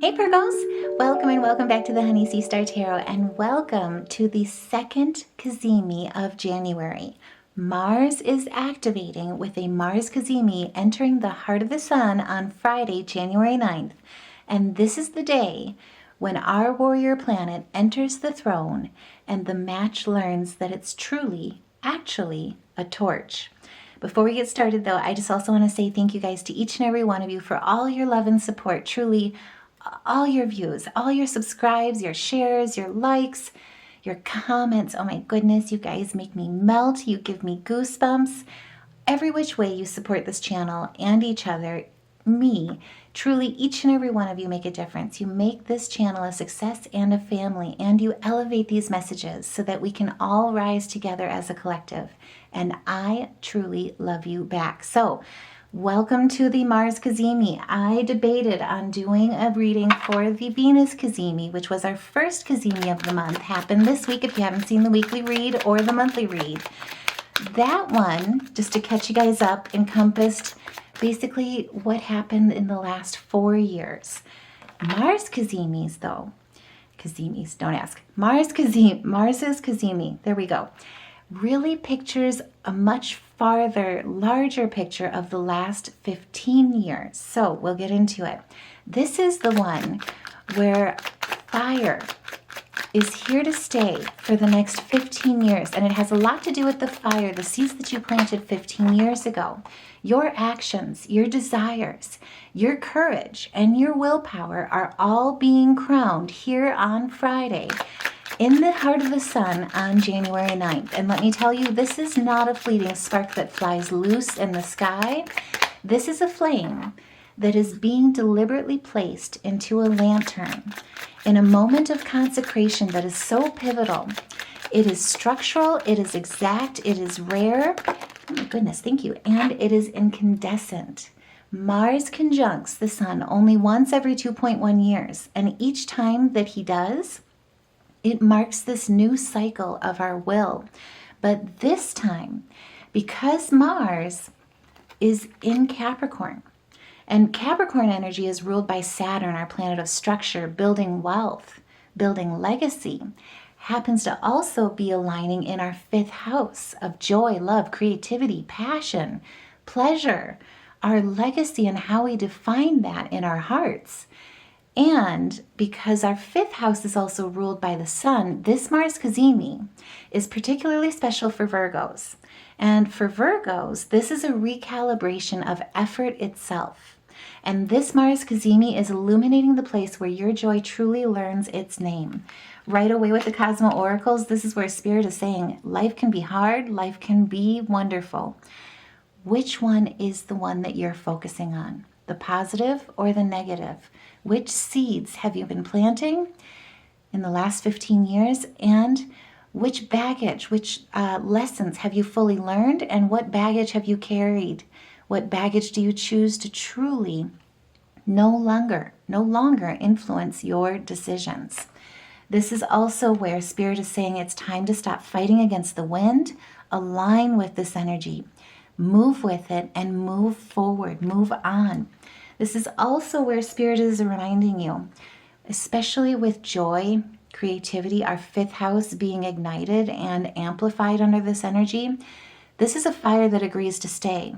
Hey Virgos, welcome and welcome back to the Honey Sea Star Tarot, and welcome to the second Cazimi of January. Mars is activating with a Mars Cazimi entering the heart of the sun on Friday, January 9th. And this is the day when our warrior planet enters the throne and the match learns that it's truly, actually, a torch. Before we get started though, I just also want to say thank you guys to each and every one of you for all your love and support. Truly, all your views, all your subscribes, your shares, your likes, your comments. Oh my goodness, you guys make me melt. You give me goosebumps. Every which way you support this channel and each other, me, truly each and every one of you make a difference. You make this channel a success and a family, and you elevate these messages so that we can all rise together as a collective. And I truly love you back. So, welcome to the Mars Cazimi. I debated on doing a reading for the Venus Cazimi, which was our first Cazimi of the month. Happened this week if you haven't seen the weekly read or the monthly read. That one, just to catch you guys up, encompassed basically what happened in the last 4 years. Mars Cazimis, though, Cazimis, don't ask. Mars's Cazimi, there we go, really pictures a much farther, larger picture of the last 15 years. So we'll get into it. This is the one where fire is here to stay for the next 15 years. And it has a lot to do with the fire, the seeds that you planted 15 years ago. Your actions, your desires, your courage, and your willpower are all being crowned here on Friday in the heart of the sun on January 9th. And let me tell you, this is not a fleeting spark that flies loose in the sky. This is a flame that is being deliberately placed into a lantern in a moment of consecration that is so pivotal. It is structural, it is exact, it is rare. Oh my goodness, thank you. And it is incandescent. Mars conjuncts the sun only once every 2.1 years. And each time that he does, it marks this new cycle of our will. But this time, because Mars is in Capricorn, and Capricorn energy is ruled by Saturn, our planet of structure, building wealth, building legacy, happens to also be aligning in our 5th house of joy, love, creativity, passion, pleasure, our legacy, and how we define that in our hearts. And because our 5th house is also ruled by the sun, this Mars Cazimi is particularly special for Virgos. And for Virgos, this is a recalibration of effort itself. And this Mars Cazimi is illuminating the place where your joy truly learns its name. Right away with the Cosmo Oracles, this is where Spirit is saying, life can be hard, life can be wonderful. Which one is the one that you're focusing on? The positive or the negative? Which seeds have you been planting in the last 15 years? And which baggage, which lessons have you fully learned? And what baggage have you carried? What baggage do you choose to truly no longer influence your decisions? This is also where Spirit is saying it's time to stop fighting against the wind, align with this energy, move with it, and move forward, move on. This is also where Spirit is reminding you, especially with joy, creativity, our 5th house being ignited and amplified under this energy. This is a fire that agrees to stay.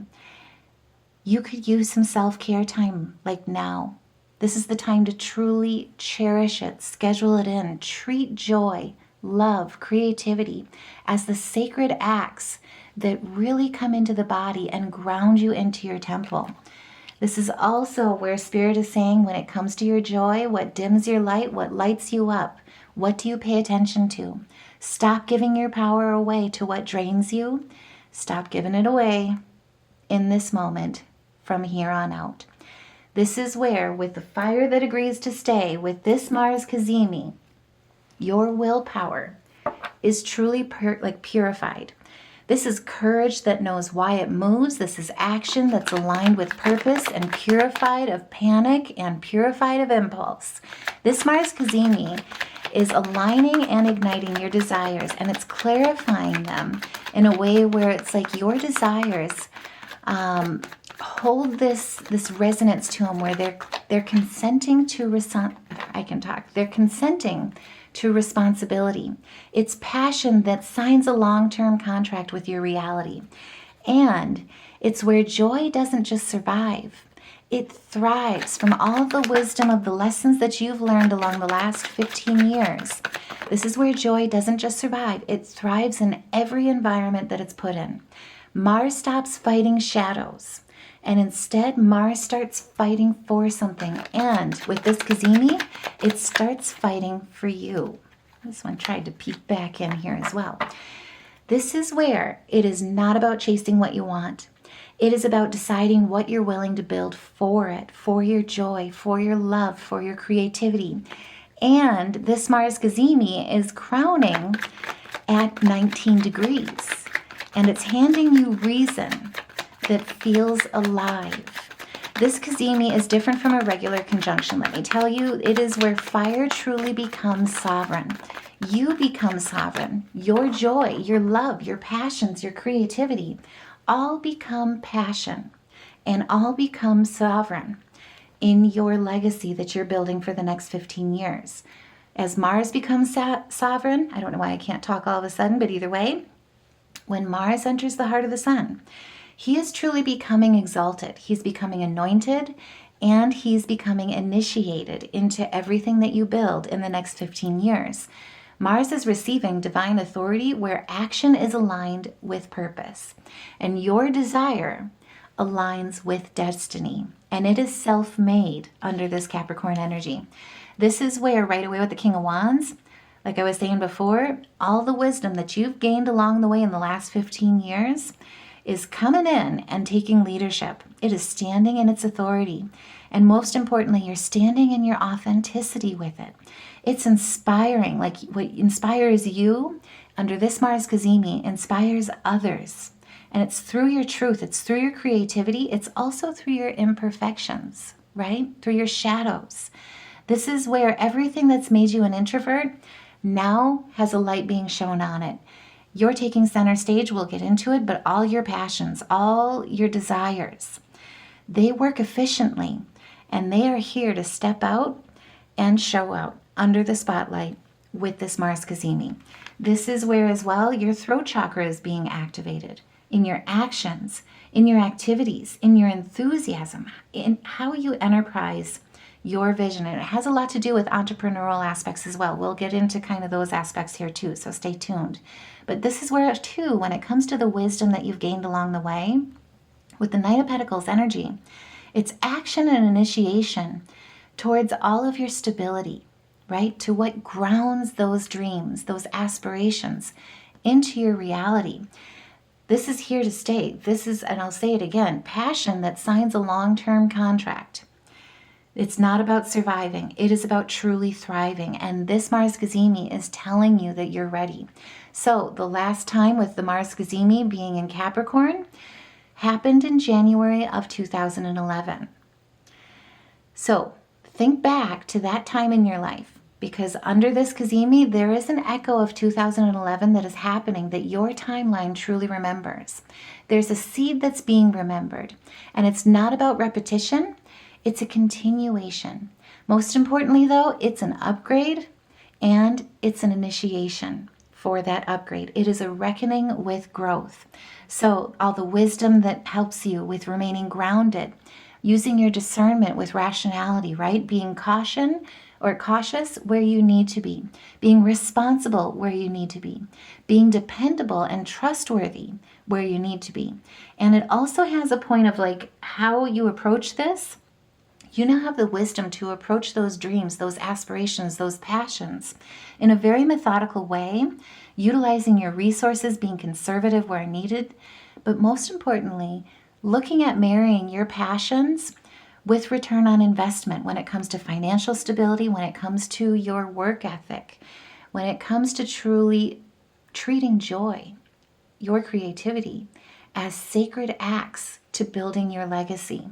You could use some self-care time like now. This is the time to truly cherish it, schedule it in, treat joy, love, creativity as the sacred acts that really come into the body and ground you into your temple. This is also where Spirit is saying when it comes to your joy, what dims your light, what lights you up, what do you pay attention to? Stop giving your power away to what drains you. Stop giving it away in this moment from here on out. This is where, with the fire that agrees to stay, with this Mars Cazimi, your willpower is truly purified. This is courage that knows why it moves. This is action that's aligned with purpose and purified of panic and purified of impulse. This Mars Cazimi is aligning and igniting your desires, and it's clarifying them in a way where it's like your desires hold this resonance to them where they're consenting to They're consenting to responsibility. It's passion that signs a long-term contract with your reality. And it's where joy doesn't just survive. It thrives from all the wisdom of the lessons that you've learned along the last 15 years. This is where joy doesn't just survive. It thrives in every environment that it's put in. Mars stops fighting shadows. And instead, Mars starts fighting for something. And with this Cazimi, it starts fighting for you. This one tried to peek back in here as well. This is where it is not about chasing what you want. It is about deciding what you're willing to build for it, for your joy, for your love, for your creativity. And this Mars Cazimi is crowning at 19 degrees. And it's handing you reason that feels alive. This Cazimi is different from a regular conjunction. Let me tell you, it is where fire truly becomes sovereign. You become sovereign. Your joy, your love, your passions, your creativity, all become passion and all become sovereign in your legacy that you're building for the next 15 years. As Mars becomes sovereign, I don't know why I can't talk all of a sudden, but either way, when Mars enters the heart of the sun, he is truly becoming exalted. He's becoming anointed, and he's becoming initiated into everything that you build in the next 15 years. Mars is receiving divine authority where action is aligned with purpose, and your desire aligns with destiny, and it is self-made under this Capricorn energy. This is where, right away with the King of Wands, like I was saying before, all the wisdom that you've gained along the way in the last 15 years is coming in and taking leadership. It is standing in its authority. And most importantly, you're standing in your authenticity with it. It's inspiring. Like what inspires you under this Mars Cazimi inspires others. And it's through your truth. It's through your creativity. It's also through your imperfections, right? Through your shadows. This is where everything that's made you an introvert now has a light being shown on it. You're taking center stage, we'll get into it, but all your passions, all your desires, they work efficiently, and they are here to step out and show out under the spotlight with this Mars Cazimi. This is where as well your throat chakra is being activated in your actions, in your activities, in your enthusiasm, in how you enterprise your vision. And it has a lot to do with entrepreneurial aspects as well. We'll get into kind of those aspects here too, so stay tuned. But this is where too, when it comes to the wisdom that you've gained along the way, with the Knight of Pentacles energy, it's action and initiation towards all of your stability, right? To what grounds those dreams, those aspirations into your reality. This is here to stay. This is, and I'll say it again, passion that signs a long-term contract. It's not about surviving. It is about truly thriving. And this Mars Cazimi is telling you that you're ready. So the last time with the Mars Cazimi being in Capricorn happened in January of 2011. So think back to that time in your life, because under this Cazimi, there is an echo of 2011 that is happening that your timeline truly remembers. There's a seed that's being remembered, and it's not about repetition. It's a continuation. Most importantly, though, it's an upgrade and it's an initiation for that upgrade. It is a reckoning with growth. So all the wisdom that helps you with remaining grounded, using your discernment with rationality, right? Being cautious where you need to be, being responsible where you need to be, being dependable and trustworthy where you need to be. And it also has a point of like how you approach this. You now have the wisdom to approach those dreams, those aspirations, those passions in a very methodical way, utilizing your resources, being conservative where needed, but most importantly, looking at marrying your passions with return on investment when it comes to financial stability, when it comes to your work ethic, when it comes to truly treating joy, your creativity, as sacred acts to building your legacy.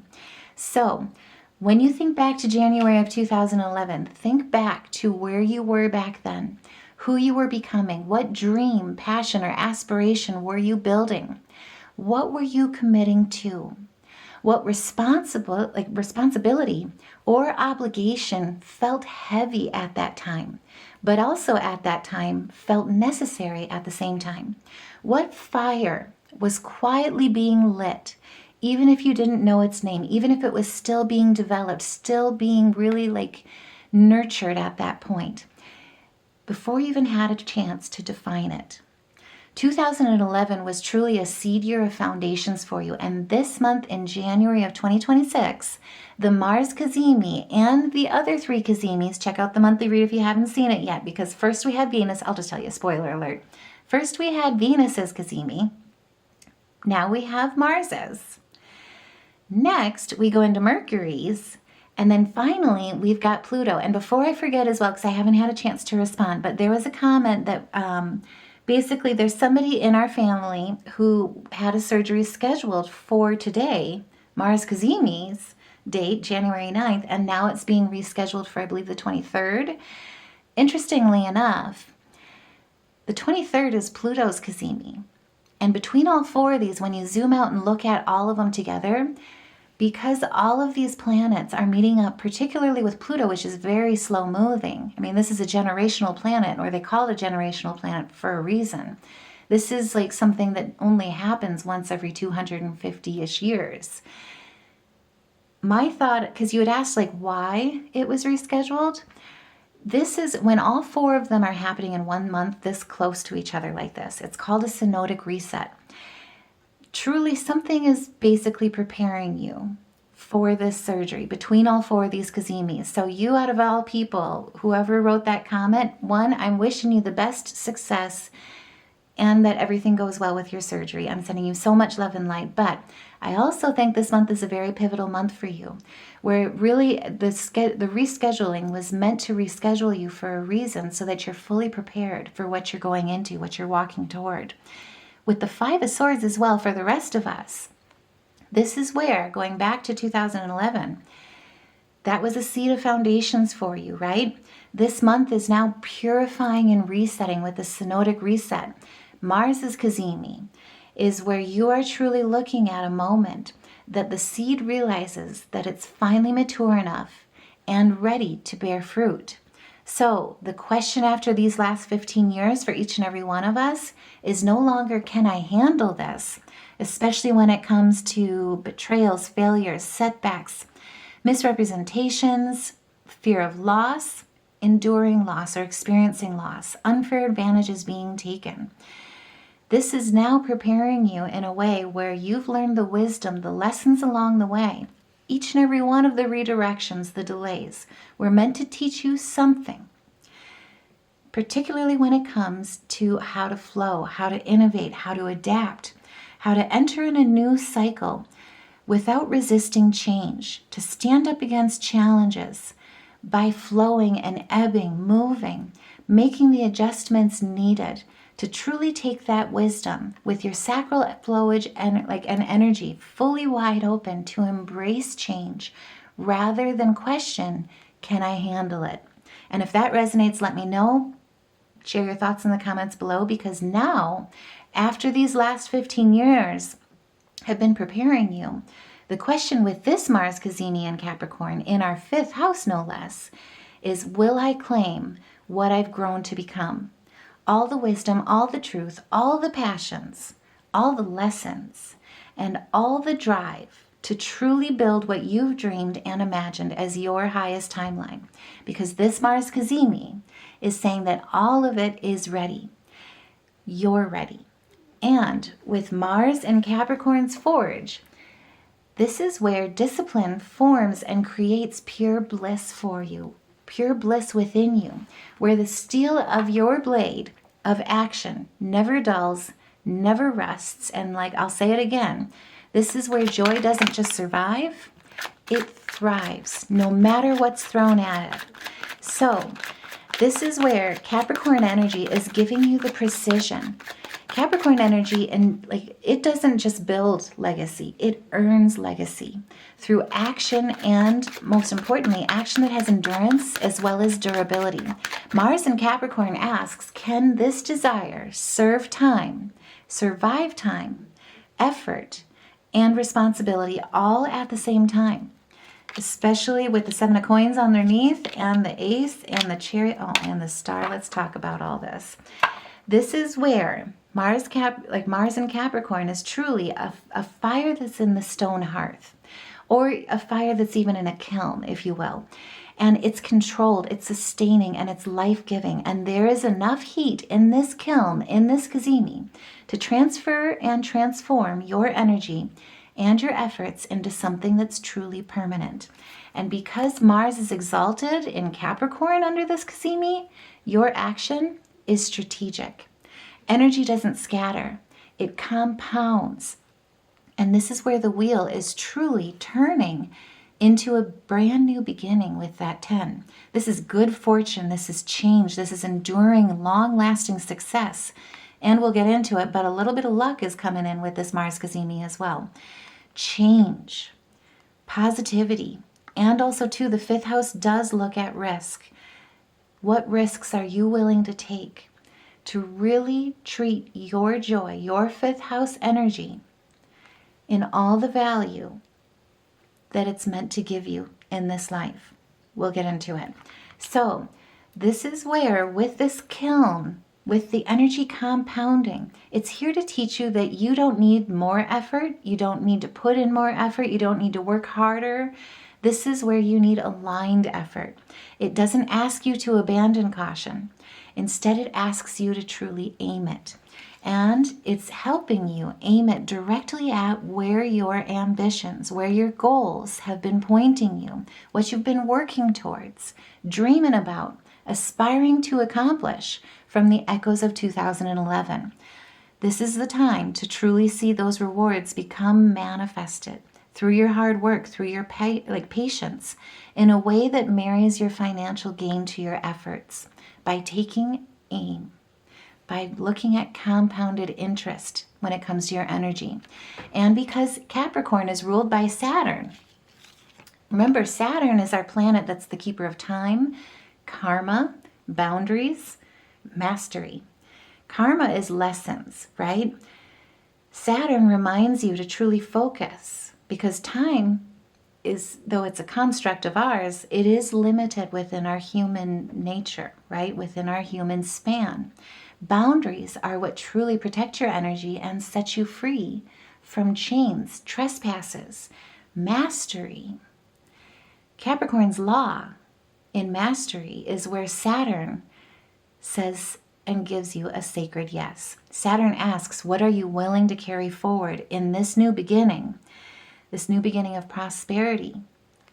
So, when you think back to January of 2011, think back to where you were back then, who you were becoming, what dream, passion, or aspiration were you building? What were you committing to? What responsibility or obligation felt heavy at that time, but also at that time felt necessary at the same time? What fire was quietly being lit, even if you didn't know its name, even if it was still being developed, still being really like nurtured at that point, before you even had a chance to define it? 2011 was truly a seed year of foundations for you, and this month in January of 2026, the Mars Cazimi and the other 3 Cazimis, check out the monthly read if you haven't seen it yet, because first we had Venus, I'll just tell you, spoiler alert. First we had Venus's Cazimi, now we have Mars's. Next we go into Mercury's, and then finally we've got Pluto. And before I forget as well, because I haven't had a chance to respond, but there was a comment that basically there's somebody in our family who had a surgery scheduled for today, Mars Cazimi's date, January 9th, and now it's being rescheduled for, I believe, the 23rd. Interestingly enough, the 23rd is Pluto's Cazimi. And between all 4 of these, when you zoom out and look at all of them together, because all of these planets are meeting up, particularly with Pluto, which is very slow moving. I mean, this is a generational planet, or they call it a generational planet for a reason. This is like something that only happens once every 250-ish years. My thought, because you had asked like why it was rescheduled, this is when all 4 of them are happening in 1 month this close to each other like this. It's called a synodic reset. Truly, something is basically preparing you for this surgery between all 4 of these Cazimis. So you, out of all people, whoever wrote that comment, 1, I'm wishing you the best success and that everything goes well with your surgery. I'm sending you so much love and light. But I also think this month is a very pivotal month for you, where really the rescheduling was meant to reschedule you for a reason, so that you're fully prepared for what you're going into, what you're walking toward. With the 5 of Swords as well for the rest of us, this is where, going back to 2011, that was a seed of foundations for you, right? This month is now purifying and resetting with the synodic reset. Mars's Cazimi is where you are truly looking at a moment that the seed realizes that it's finally mature enough and ready to bear fruit. So the question after these last 15 years for each and every one of us is no longer, can I handle this? Especially when it comes to betrayals, failures, setbacks, misrepresentations, fear of loss, enduring loss or experiencing loss, unfair advantages being taken. This is now preparing you in a way where you've learned the wisdom, the lessons along the way. Each and every one of the redirections, the delays, were meant to teach you something, particularly when it comes to how to flow, how to innovate, how to adapt, how to enter in a new cycle without resisting change, to stand up against challenges by flowing and ebbing, moving, making the adjustments needed to truly take that wisdom with your sacral flowage and an energy fully wide open to embrace change rather than question, can I handle it? And if that resonates, let me know. Share your thoughts in the comments below, because now, after these last 15 years have been preparing you, the question with this Mars Cazimi and Capricorn in our 5th house, no less, is will I claim what I've grown to become? All the wisdom, all the truth, all the passions, all the lessons, and all the drive to truly build what you've dreamed and imagined as your highest timeline. Because this Mars Cazimi is saying that all of it is ready. You're ready. And with Mars and Capricorn's forge, this is where discipline forms and creates pure bliss for you, pure bliss within you, where the steel of your blade of action never dulls, never rests. And I'll say it again, this is where joy doesn't just survive, it thrives, no matter what's thrown at it. So this is where Capricorn energy is giving you the precision. Capricorn energy, and it doesn't just build legacy, it earns legacy through action, and most importantly, action that has endurance as well as durability. Mars in Capricorn asks, can this desire serve time, survive time, effort, and responsibility all at the same time, especially with the 7 of coins underneath and the ace and the chariot, and the star. Let's talk about all this. This is where Mars in Capricorn is truly a fire that's in the stone hearth, or a fire that's even in a kiln, if you will. And it's controlled, it's sustaining, and it's life-giving. And there is enough heat in this kiln, in this Cazimi, to transfer and transform your energy and your efforts into something that's truly permanent. And because Mars is exalted in Capricorn under this Cazimi, your action is strategic. Energy doesn't scatter, it compounds. And this is where the wheel is truly turning into a brand new beginning with that 10. This is good fortune, this is change, this is enduring, long-lasting success. And we'll get into it, but a little bit of luck is coming in with this Mars Cazimi as well. Change, positivity, and also too, the 5th house does look at risk. What risks are you willing to take to really treat your joy, your 5th house energy, in all the value that it's meant to give you in this life? We'll get into it. So this is where, with this kiln, with the energy compounding, it's here to teach you that you don't need more effort. You don't need to put in more effort. You don't need to work harder. This is where you need aligned effort. It doesn't ask you to abandon caution. Instead, it asks you to truly aim it. And it's helping you aim it directly at where your ambitions, where your goals have been pointing you, what you've been working towards, dreaming about, aspiring to accomplish from the echoes of 2011. This is the time to truly see those rewards become manifested through your hard work, through your patience, in a way that marries your financial gain to your efforts by taking aim, by looking at compounded interest when it comes to your energy. And because Capricorn is ruled by Saturn, remember, Saturn is our planet that's the keeper of time, karma, boundaries, mastery. Karma is lessons, right? Saturn reminds you to truly focus, because time is, though it's a construct of ours, it is limited within our human nature, right? Within our human span. Boundaries are what truly protect your energy and set you free from chains, trespasses, mastery. Capricorn's law in mastery is where Saturn says and gives you a sacred yes. Saturn asks, what are you willing to carry forward in this new beginning of prosperity,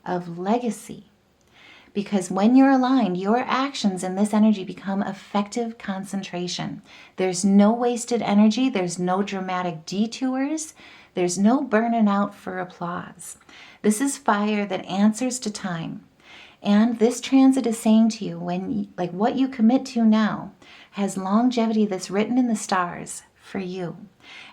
of legacy? Because when you're aligned, your actions in this energy become effective concentration. There's no wasted energy. There's no dramatic detours. There's no burning out for applause. This is fire that answers to time. And this transit is saying to you, what you commit to now has longevity that's written in the stars for you.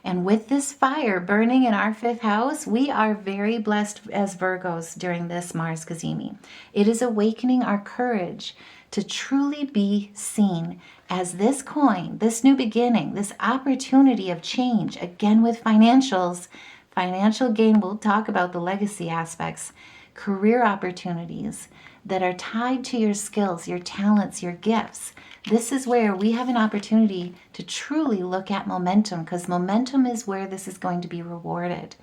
And with this fire burning in our 5th house, we are very blessed as Virgos during this Mars Cazimi. It is awakening our courage to truly be seen as this coin, this new beginning, this opportunity of change. Again, with financials, financial gain, we'll talk about the legacy aspects, career opportunities that are tied to your skills, your talents, your gifts. This is where we have an opportunity to truly look at momentum, because momentum is where this is going to be rewarded,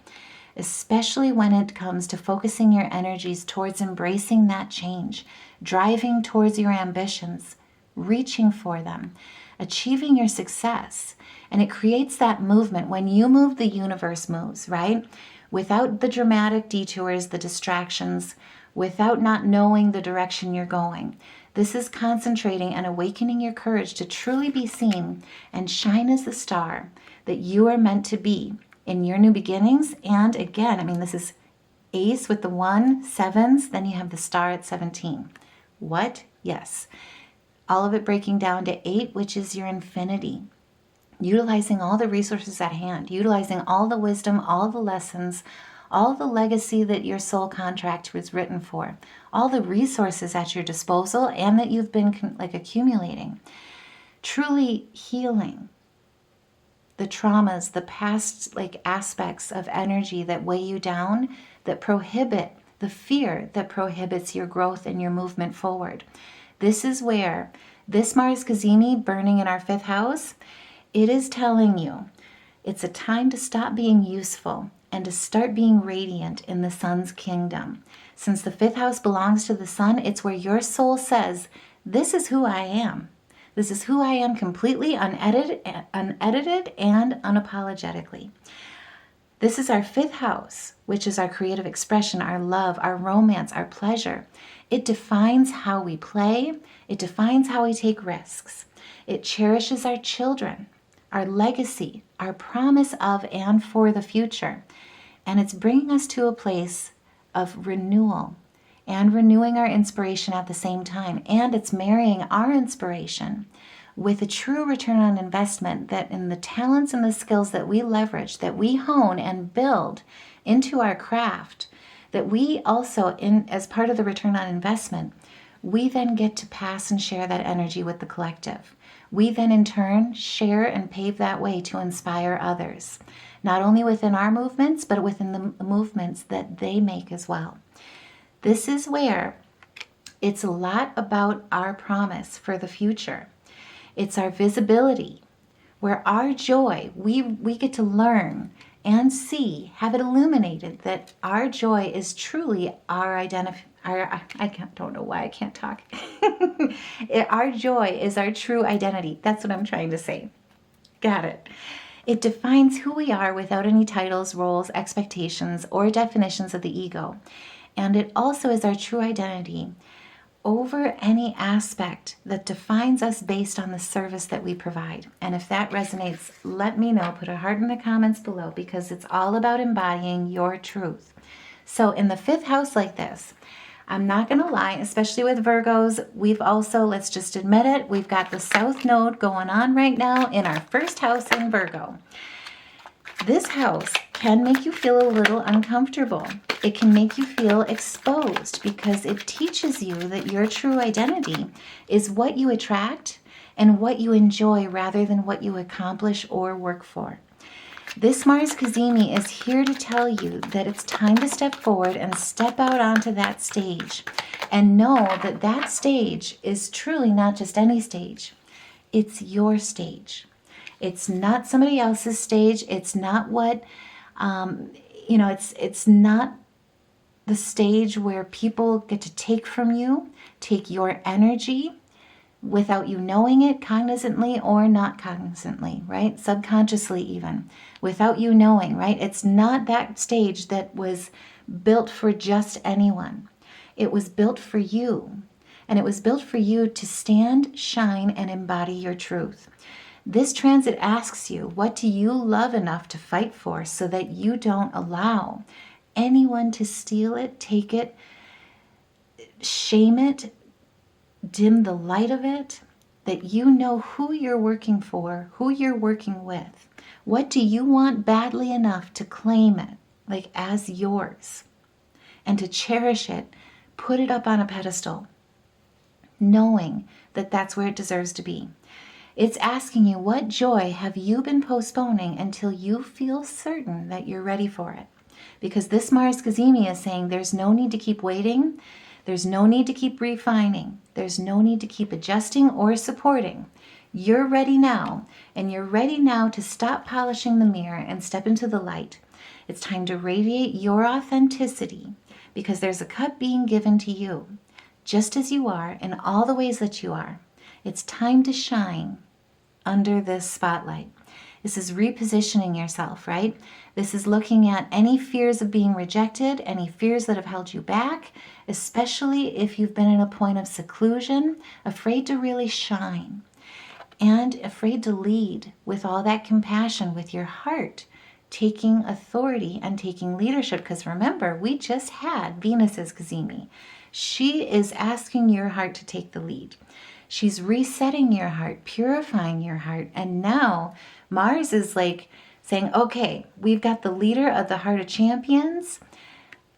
especially when it comes to focusing your energies towards embracing that change, driving towards your ambitions, reaching for them, achieving your success. And it creates that movement. When you move, the universe moves, right? Without the dramatic detours, the distractions, without not knowing the direction you're going. This is concentrating and awakening your courage to truly be seen and shine as the star that you are meant to be in your new beginnings. And again, this is ace with the 1, 7s, then you have the star at 17. What? Yes. All of it breaking down to 8, which is your infinity. Utilizing all the resources at hand, utilizing all the wisdom, all the lessons, all the legacy that your soul contract was written for, all the resources at your disposal and that you've been accumulating. Truly healing the traumas, the past aspects of energy that weigh you down, that prohibit the fear that prohibits your growth and your movement forward. This is where this Mars Cazimi burning in our 5th house, it is telling you it's a time to stop being useful and to start being radiant in the sun's kingdom. Since the 5th house belongs to the sun, it's where your soul says, this is who I am. This is who I am completely unedited and unapologetically. This is our 5th house, which is our creative expression, our love, our romance, our pleasure. It defines how we play. It defines how we take risks. It cherishes our children, our legacy, our promise of and for the future. And it's bringing us to a place of renewal and renewing our inspiration at the same time. And it's marrying our inspiration with a true return on investment, that in the talents and the skills that we leverage, that we hone and build into our craft, that we also, as part of the return on investment, we then get to pass and share that energy with the collective. We then in turn share and pave that way to inspire others, not only within our movements, but within the movements that they make as well. This is where it's a lot about our promise for the future. It's our visibility, where our joy, we get to learn and see, have it illuminated that our joy is truly our identity. Don't know why I can't talk. Our joy is our true identity. That's what I'm trying to say. Got it. It defines who we are without any titles, roles, expectations, or definitions of the ego. And it also is our true identity over any aspect that defines us based on the service that we provide. And if that resonates, let me know. Put a heart in the comments below, because it's all about embodying your truth. So in the 5th house like this, I'm not going to lie, especially with Virgos, we've also, let's just admit it, we've got the South Node going on right now in our 1st house in Virgo. This house can make you feel a little uncomfortable. It can make you feel exposed, because it teaches you that your true identity is what you attract and what you enjoy rather than what you accomplish or work for. This Mars Cazimi is here to tell you that it's time to step forward and step out onto that stage, and know that that stage is truly not just any stage. It's your stage. It's not somebody else's stage. It's not what, it's not the stage where people get to take from you, take your energy without you knowing it, cognizantly or not cognizantly, right? Subconsciously even, without you knowing, right? It's not that stage that was built for just anyone. It was built for you. And it was built for you to stand, shine, and embody your truth. This transit asks you, what do you love enough to fight for so that you don't allow anyone to steal it, take it, shame it, dim the light of it, that you know who you're working for, who you're working with. What do you want badly enough to claim it, as yours, and to cherish it, put it up on a pedestal, knowing that that's where it deserves to be. It's asking you, what joy have you been postponing until you feel certain that you're ready for it? Because this Mars Cazimi is saying there's no need to keep waiting. There's no need to keep refining. There's no need to keep adjusting or supporting. You're ready now, and you're ready now to stop polishing the mirror and step into the light. It's time to radiate your authenticity, because there's a cup being given to you, just as you are in all the ways that you are. It's time to shine under this spotlight. This is repositioning yourself, right? This is looking at any fears of being rejected, any fears that have held you back, especially if you've been in a point of seclusion, afraid to really shine, and afraid to lead with all that compassion, with your heart taking authority and taking leadership. Because remember, we just had Venus's Cazimi. She is asking your heart to take the lead. She's resetting your heart, purifying your heart. And now Mars is saying, okay, we've got the leader of the Heart of Champions.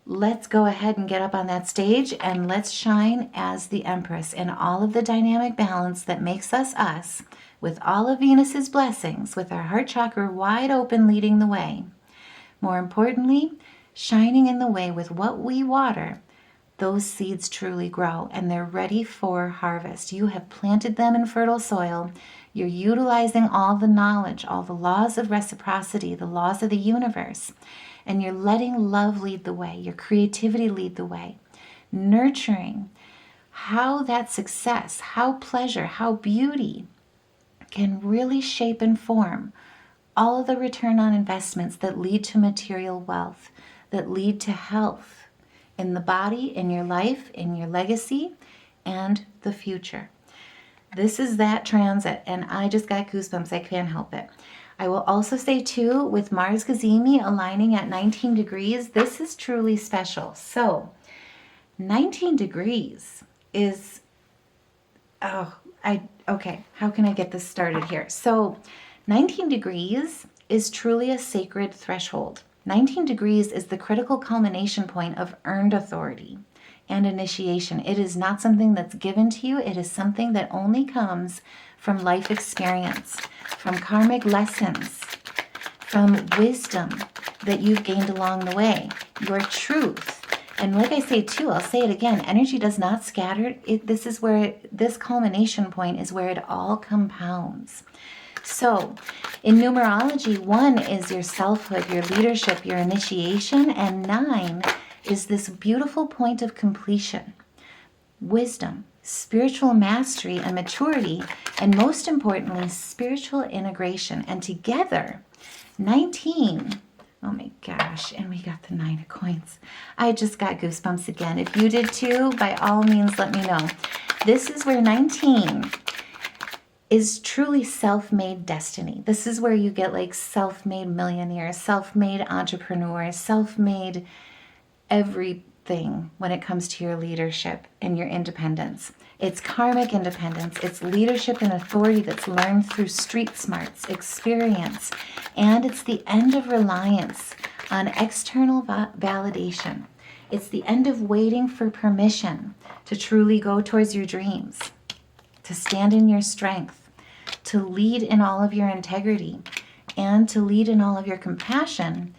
Let's go ahead and get up on that stage, and let's shine as the Empress in all of the dynamic balance that makes us us, with all of Venus's blessings, with our heart chakra wide open leading the way. More importantly, shining in the way with what we water, those seeds truly grow and they're ready for harvest. You have planted them in fertile soil. You're utilizing all the knowledge, all the laws of reciprocity, the laws of the universe, and you're letting love lead the way, your creativity lead the way, nurturing how that success, how pleasure, how beauty can really shape and form all of the return on investments that lead to material wealth, that lead to health in the body, in your life, in your legacy, and the future. This is that transit, and I just got goosebumps. I can't help it. I will also say, too, with Mars Cazimi aligning at 19 degrees, this is truly special. So, 19 degrees is, okay, how can I get this started here? So, 19 degrees is truly a sacred threshold. 19 degrees is the critical culmination point of earned authority and initiation. It is not something that's given to you. It is something that only comes from life experience, from karmic lessons, from wisdom that you've gained along the way, your truth. And like I say too, I'll say it again, energy does not scatter. This culmination point is where it all compounds. So in numerology, 1 is your selfhood, your leadership, your initiation, and 9 is this beautiful point of completion, wisdom, spiritual mastery and maturity, and most importantly, spiritual integration. And together, 19, oh my gosh, and we got the 9 of coins. I just got goosebumps again. If you did too, by all means, let me know. This is where 19 is truly self-made destiny. This is where you get like self-made millionaires, self-made entrepreneurs, self-made everything when it comes to your leadership and your independence. It's karmic independence. It's leadership and authority that's learned through street smarts, experience, and it's the end of reliance on external validation. It's the end of waiting for permission to truly go towards your dreams, to stand in your strength, to lead in all of your integrity, and to lead in all of your compassion,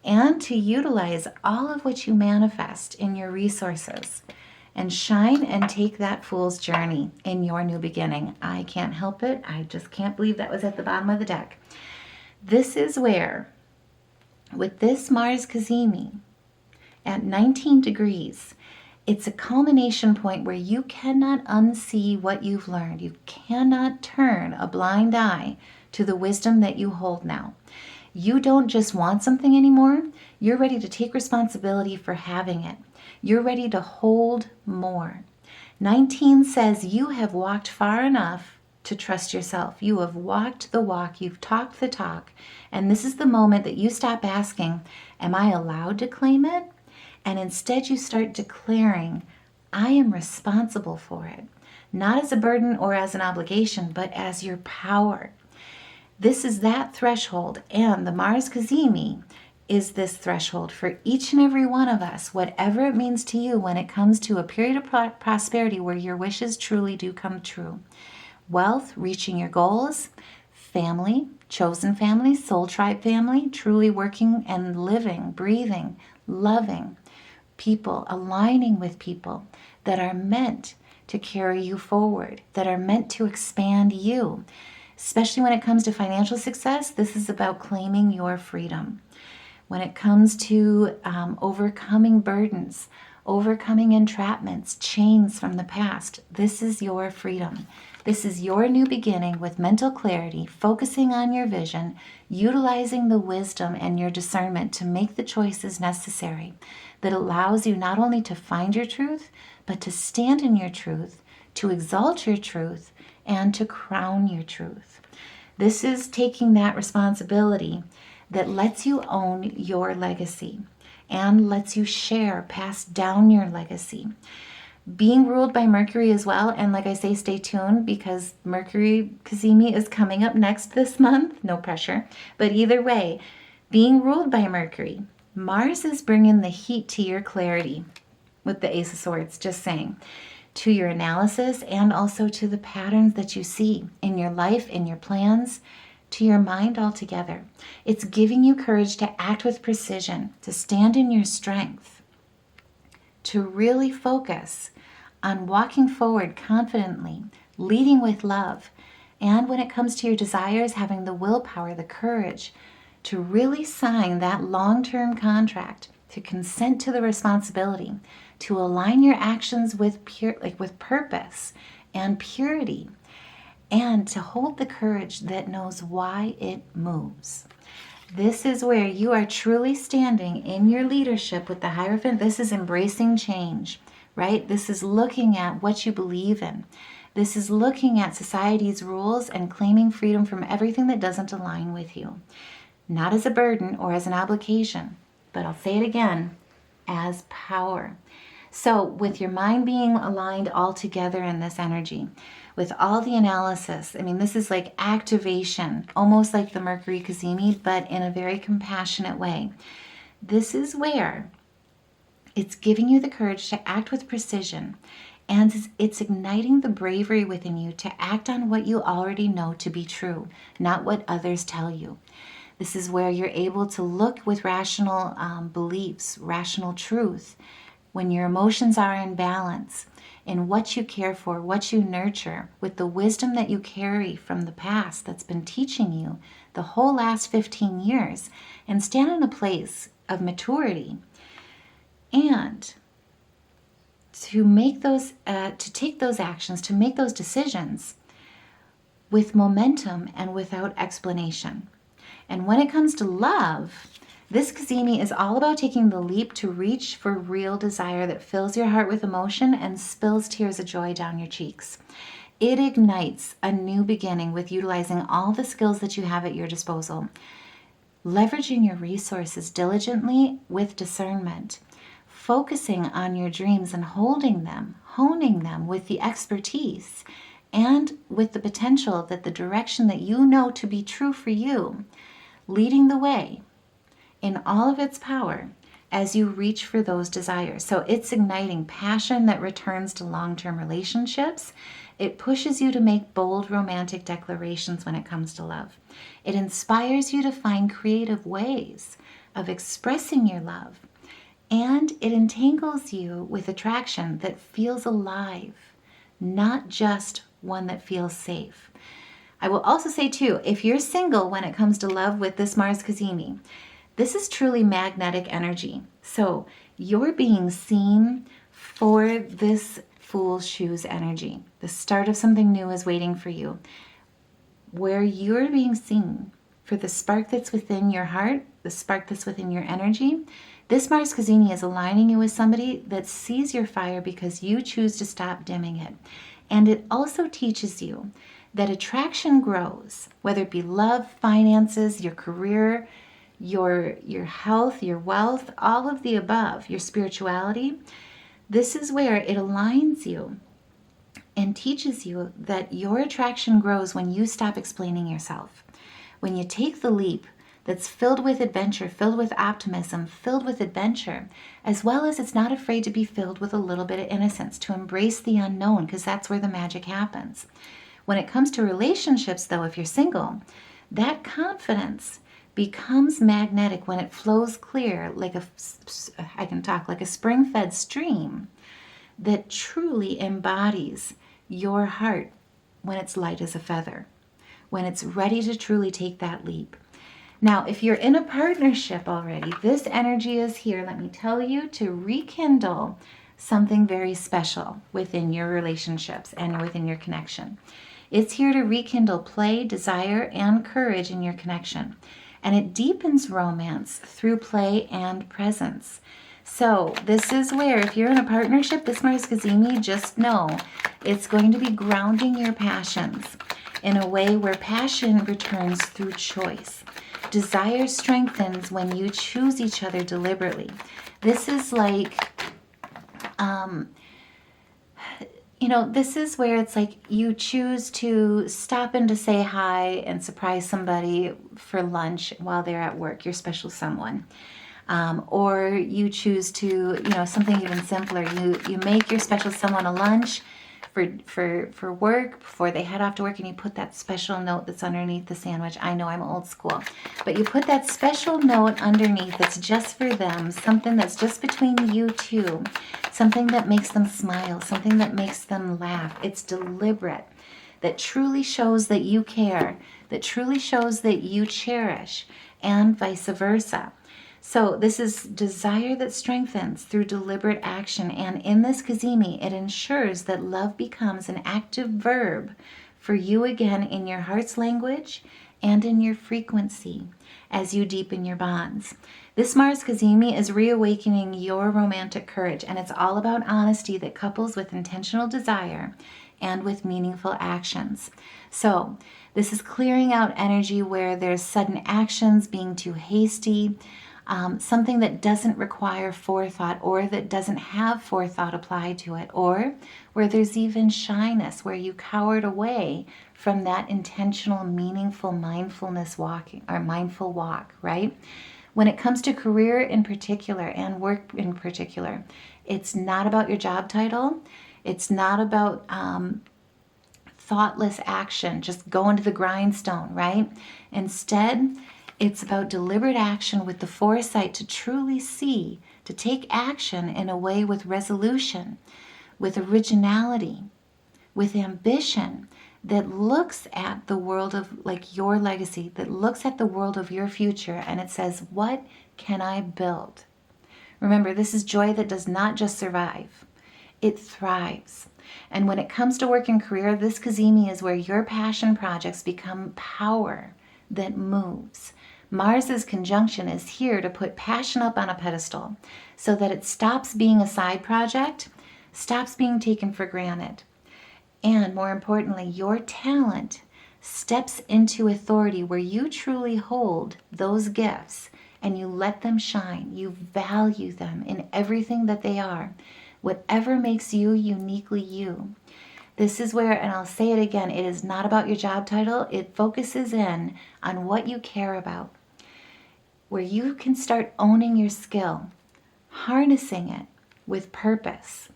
and to utilize all of what you manifest in your resources and shine and take that fool's journey in your new beginning. I can't help it. I just can't believe that was at the bottom of the deck. This is where, with this Mars Cazimi at 19 degrees, it's a culmination point where you cannot unsee what you've learned. You cannot turn a blind eye to the wisdom that you hold now. You don't just want something anymore. You're ready to take responsibility for having it. You're ready to hold more. 19 says you have walked far enough to trust yourself. You have walked the walk. You've talked the talk. And this is the moment that you stop asking, am I allowed to claim it? And instead you start declaring, I am responsible for it. Not as a burden or as an obligation, but as your power. This is that threshold, and the Mars Cazimi is this threshold for each and every one of us, whatever it means to you when it comes to a period of prosperity where your wishes truly do come true. Wealth, reaching your goals, family, chosen family, soul tribe family, truly working and living, breathing, loving, people, aligning with people that are meant to carry you forward, that are meant to expand you. Especially when it comes to financial success, this is about claiming your freedom. When it comes to overcoming burdens, overcoming entrapments, chains from the past, this is your freedom. This is your new beginning with mental clarity, focusing on your vision, utilizing the wisdom and your discernment to make the choices necessary that allows you not only to find your truth, but to stand in your truth, to exalt your truth, and to crown your truth. This is taking that responsibility that lets you own your legacy and lets you share, pass down your legacy. Being ruled by Mercury as well, and like I say, stay tuned because Mercury Cazimi is coming up next this month. No pressure. But either way, being ruled by Mercury, Mars is bringing the heat to your clarity with the Ace of Swords, just saying. to your analysis, and also to the patterns that you see in your life, in your plans, to your mind altogether. It's giving you courage to act with precision, to stand in your strength, to really focus on walking forward confidently, leading with love, and when it comes to your desires, having the willpower, the courage to really sign that long-term contract, to consent to the responsibility, to align your actions with with purpose and purity, and to hold the courage that knows why it moves. This is where you are truly standing in your leadership with the Hierophant. This is embracing change, right? This is looking at what you believe in. This is looking at society's rules and claiming freedom from everything that doesn't align with you. Not as a burden or as an obligation, but I'll say it again, as power. So with your mind being aligned all together in this energy, with all the analysis, I mean, this is like activation, almost like the Mercury Cazimi, but in a very compassionate way. This is where it's giving you the courage to act with precision, and it's igniting the bravery within you to act on what you already know to be true, not what others tell you. This is where you're able to look with rational beliefs, rational truth, when your emotions are in balance, in what you care for, what you nurture, with the wisdom that you carry from the past that's been teaching you the whole last 15 years, and stand in a place of maturity, and to make those, to take those actions, to make those decisions with momentum and without explanation. And when it comes to love, this Cazimi is all about taking the leap to reach for real desire that fills your heart with emotion and spills tears of joy down your cheeks. It ignites a new beginning with utilizing all the skills that you have at your disposal, leveraging your resources diligently with discernment, focusing on your dreams and holding them, honing them with the expertise and with the potential that the direction that you know to be true for you, leading the way in all of its power as you reach for those desires. So it's igniting passion that returns to long-term relationships. It pushes you to make bold romantic declarations when it comes to love. It inspires you to find creative ways of expressing your love. And it entangles you with attraction that feels alive, not just one that feels safe. I will also say too, if you're single when it comes to love with this Mars Cazimi, this is truly magnetic energy. So you're being seen for this Fool's Shoes energy. The start of something new is waiting for you. Where you're being seen for the spark that's within your heart, the spark that's within your energy, this Mars Cazimi is aligning you with somebody that sees your fire because you choose to stop dimming it. And it also teaches you that attraction grows, whether it be love, finances, your career, your health, your wealth, all of the above, your spirituality. This is where it aligns you and teaches you that your attraction grows when you stop explaining yourself. When you take the leap that's filled with adventure, filled with optimism, filled with adventure, as well as it's not afraid to be filled with a little bit of innocence, to embrace the unknown, because that's where the magic happens. When it comes to relationships, though, if you're single, that confidence becomes magnetic when it flows clear like like a spring-fed stream that truly embodies your heart when it's light as a feather, when it's ready to truly take that leap. Now, if you're in a partnership already, this energy is here, let me tell you, to rekindle something very special within your relationships and within your connection. It's here to rekindle play, desire, and courage in your connection. And it deepens romance through play and presence. So this is where, if you're in a partnership, this Mars Cazimi, just know it's going to be grounding your passions in a way where passion returns through choice. Desire strengthens when you choose each other deliberately. This is like, this is where it's like you choose to stop in to say hi and surprise somebody for lunch while they're at work, your special someone. or you choose to, something even simpler. You make your special someone a lunch for work before they head off to work, and you put that special note that's underneath the sandwich. I know I'm old school, but you put that special note underneath that's just for them, something that's just between you two, something that makes them smile, something that makes them laugh. It's deliberate, that truly shows that you care, that truly shows that you cherish, and vice versa. So this is desire that strengthens through deliberate action. And in this Cazimi, it ensures that love becomes an active verb for you again in your heart's language and in your frequency as you deepen your bonds. This Mars Cazimi is reawakening your romantic courage, and it's all about honesty that couples with intentional desire and with meaningful actions. So this is clearing out energy where there's sudden actions, being too hasty, something that doesn't require forethought or that doesn't have forethought applied to it, or where there's even shyness, where you cowered away from that intentional, meaningful mindfulness walking or mindful walk, right? When it comes to career in particular and work in particular, it's not about your job title. It's not about thoughtless action, just going to the grindstone, right? Instead, it's about deliberate action with the foresight to truly see, to take action in a way with resolution, with originality, with ambition that looks at the world of like your legacy, that looks at the world of your future, and it says, what can I build? Remember, this is joy that does not just survive, it thrives. And when it comes to work and career, this Cazimi is where your passion projects become power that moves. Mars's conjunction is here to put passion up on a pedestal so that it stops being a side project, stops being taken for granted. And more importantly, your talent steps into authority where you truly hold those gifts and you let them shine. You value them in everything that they are, whatever makes you uniquely you. This is where, and I'll say it again, it is not about your job title. It focuses in on what you care about, where you can start owning your skill, harnessing it with purpose.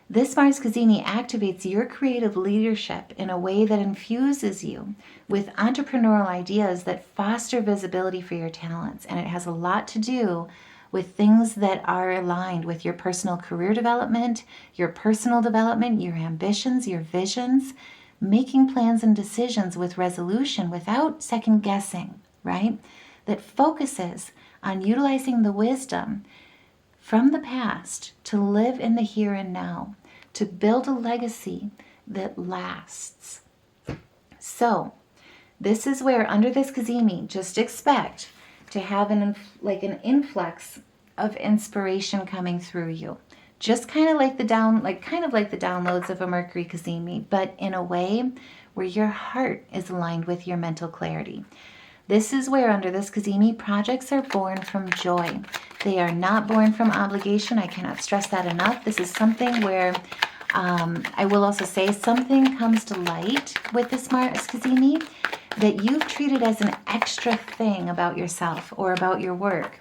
This Mars Cazimi activates your creative leadership in a way that infuses you with entrepreneurial ideas that foster visibility for your talents. And it has a lot to do with things that are aligned with your personal career development, your personal development, your ambitions, your visions, making plans and decisions with resolution without second guessing, right? That focuses on utilizing the wisdom from the past to live in the here and now, to build a legacy that lasts. So this is where under this Cazimi, just expect to have an influx of inspiration coming through you. Just kind of like the downloads of a Mercury Cazimi, but in a way where your heart is aligned with your mental clarity. This is where under this Cazimi, projects are born from joy. They are not born from obligation. I cannot stress that enough. This is something where I will also say something comes to light with this Mars Cazimi that you've treated as an extra thing about yourself or about your work.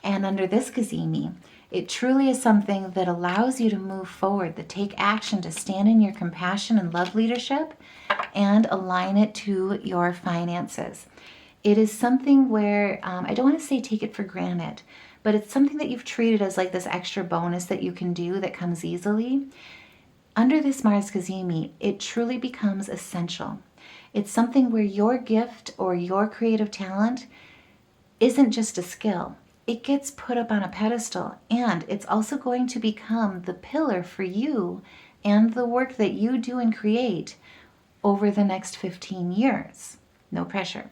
And under this Cazimi, it truly is something that allows you to move forward, to take action, to stand in your compassion and love leadership and align it to your finances. It is something where, I don't want to say take it for granted, but it's something that you've treated as like this extra bonus that you can do that comes easily. Under this Mars Cazimi, it truly becomes essential. It's something where your gift or your creative talent isn't just a skill. It gets put up on a pedestal, and it's also going to become the pillar for you and the work that you do and create over the next 15 years. No pressure.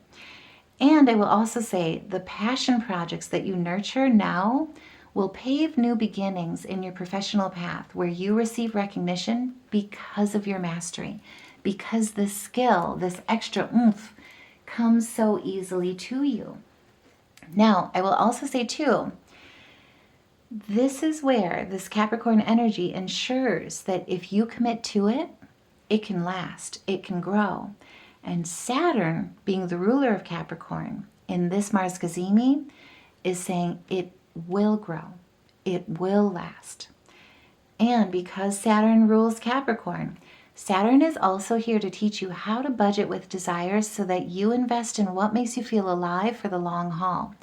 And I will also say the passion projects that you nurture now will pave new beginnings in your professional path where you receive recognition because of your mastery, because this skill, this extra oomph, comes so easily to you. Now, I will also say too, this is where this Capricorn energy ensures that if you commit to it, it can last, it can grow. And Saturn, being the ruler of Capricorn, in this Mars Cazimi, is saying it will grow. It will last. And because Saturn rules Capricorn, Saturn is also here to teach you how to budget with desires so that you invest in what makes you feel alive for the long haul.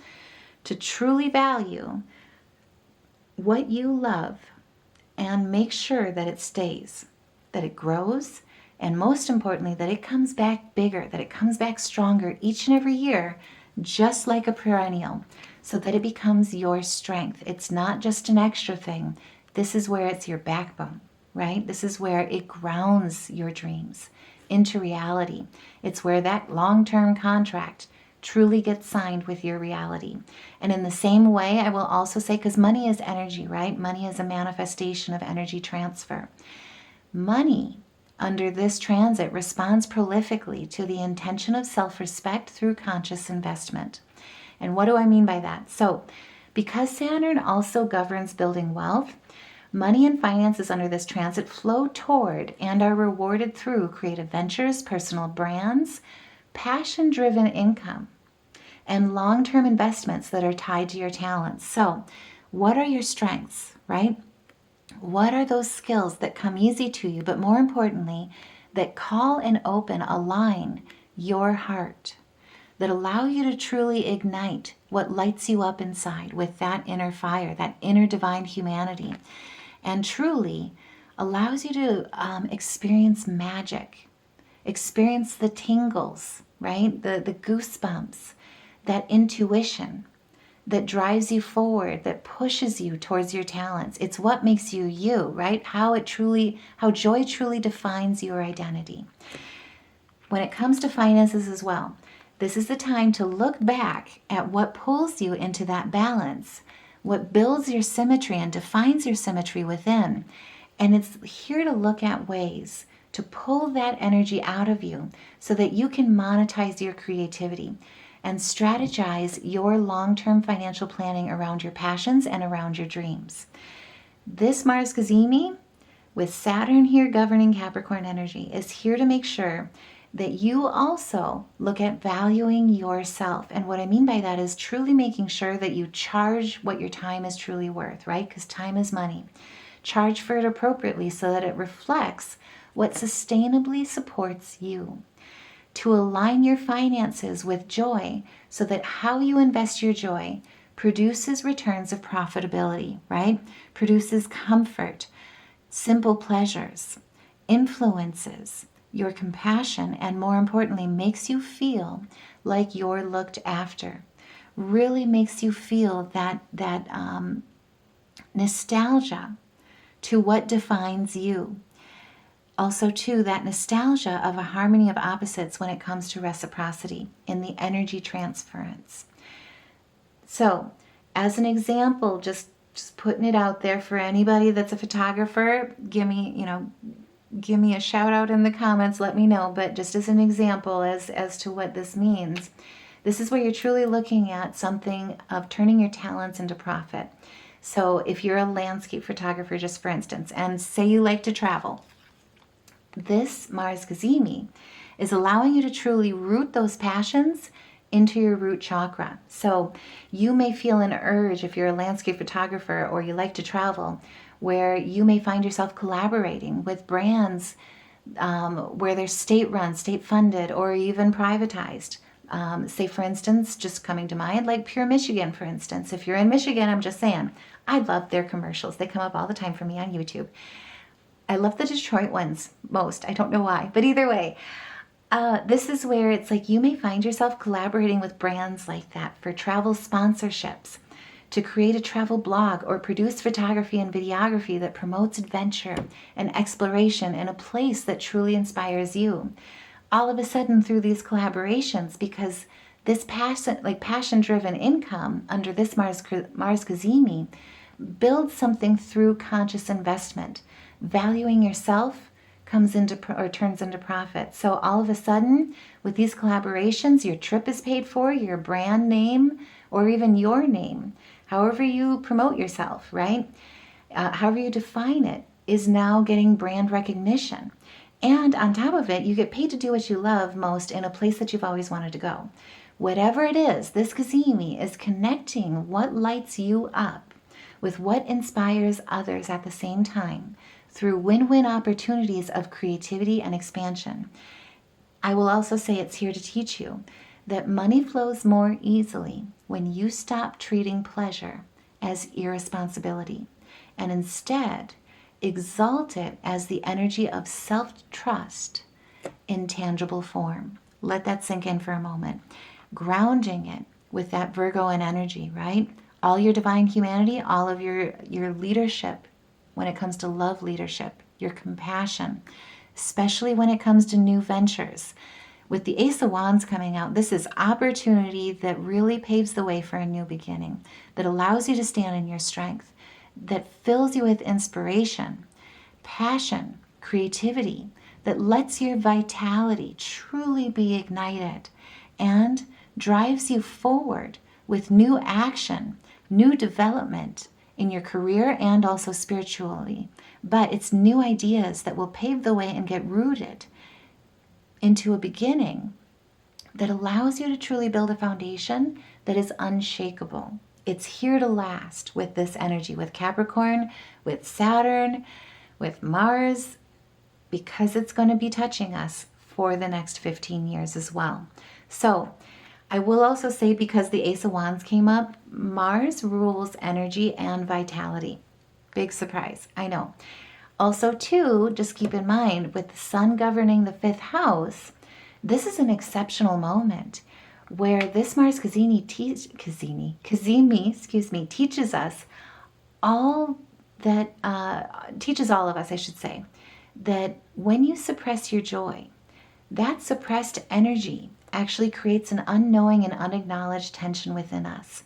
To truly value what you love and make sure that it stays, that it grows, and most importantly, that it comes back bigger, that it comes back stronger each and every year, just like a perennial, so that it becomes your strength. It's not just an extra thing. This is where it's your backbone, right? This is where it grounds your dreams into reality. It's where that long-term contract truly gets signed with your reality. And in the same way, I will also say, because money is energy, right? Money is a manifestation of energy transfer. Money under this transit responds prolifically to the intention of self-respect through conscious investment. And what do I mean by that? So, because Saturn also governs building wealth, money and finances under this transit flow toward and are rewarded through creative ventures, personal brands, passion-driven income, and long-term investments that are tied to your talents. So, what are your strengths, right? What are those skills that come easy to you, but more importantly, that call and align your heart, that allow you to truly ignite what lights you up inside with that inner fire, that inner divine humanity, and truly allows you to experience magic, experience the tingles, right? The goosebumps, that intuition that drives you forward, that pushes you towards your talents. It's what makes you you, right? How joy truly defines your identity. When it comes to finances as well, this is the time to look back at what pulls you into that balance, what builds your symmetry and defines your symmetry within. And it's here to look at ways to pull that energy out of you so that you can monetize your creativity and strategize your long-term financial planning around your passions and around your dreams. This Mars Cazimi, with Saturn here governing Capricorn energy, is here to make sure that you also look at valuing yourself. And what I mean by that is truly making sure that you charge what your time is truly worth, right? Because time is money. Charge for it appropriately so that it reflects what sustainably supports you. To align your finances with joy so that how you invest your joy produces returns of profitability, right? Produces comfort, simple pleasures, influences your compassion, and more importantly, makes you feel like you're looked after. Really makes you feel that nostalgia to what defines you. Also, too, that nostalgia of a harmony of opposites when it comes to reciprocity in the energy transference. So, as an example, just putting it out there for anybody that's a photographer, give me a shout out in the comments, let me know. But just as an example as to what this means, this is where you're truly looking at something of turning your talents into profit. So if you're a landscape photographer, just for instance, and say you like to travel, this Mars Cazimi is allowing you to truly root those passions into your root chakra. So you may feel an urge, if you're a landscape photographer or you like to travel, where you may find yourself collaborating with brands where they're state-run, state-funded, or even privatized. Say, for instance, just coming to mind, like Pure Michigan, for instance. If you're in Michigan, I'm just saying, I love their commercials. They come up all the time for me on YouTube. I love the Detroit ones most. I don't know why, but either way, this is where it's like you may find yourself collaborating with brands like that for travel sponsorships, to create a travel blog or produce photography and videography that promotes adventure and exploration in a place that truly inspires you. All of a sudden, through these collaborations, because this passion-driven income under this Mars Cazimi builds something through conscious investment. Valuing yourself turns into profit. So all of a sudden, with these collaborations, your trip is paid for, your brand name, or even your name, however you promote yourself, right? However you define it, is now getting brand recognition. And on top of it, you get paid to do what you love most in a place that you've always wanted to go, Whatever it is, this Cazimi is connecting what lights you up with what inspires others at the same time through win-win opportunities of creativity and expansion. I will also say it's here to teach you that money flows more easily when you stop treating pleasure as irresponsibility and instead exalt it as the energy of self-trust in tangible form. Let that sink in for a moment. Grounding it with that Virgoan energy, right? All your divine humanity, all of your leadership when it comes to love leadership, your compassion, especially when it comes to new ventures. With the Ace of Wands coming out, this is opportunity that really paves the way for a new beginning, that allows you to stand in your strength, that fills you with inspiration, passion, creativity, that lets your vitality truly be ignited and drives you forward with new action, new development in your career and also spiritually. But it's new ideas that will pave the way and get rooted into a beginning that allows you to truly build a foundation that is unshakable. It's here to last with this energy, with Capricorn, with Saturn, with Mars, because it's going to be touching us for the next 15 years as well. So I will also say, because the Ace of Wands came up, Mars rules energy and vitality. Big surprise, I know. Also, too, just keep in mind, with the Sun governing the 5th house, this is an exceptional moment where this Mars Cazimi teaches us all that, teaches all of us, I should say, that when you suppress your joy, that suppressed energy actually creates an unknowing and unacknowledged tension within us.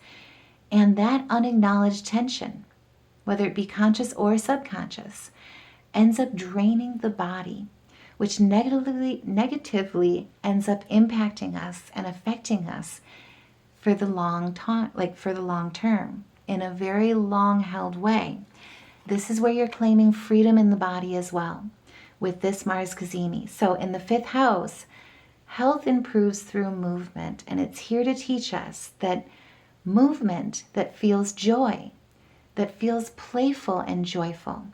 And that unacknowledged tension, whether it be conscious or subconscious, ends up draining the body, which negatively ends up impacting us and affecting us for the long time, for the long term, in a very long held way. This is where you're claiming freedom in the body as well, with this Mars Cazimi. So in the 5th house, health improves through movement, and it's here to teach us that movement that feels joy, that feels playful and joyful,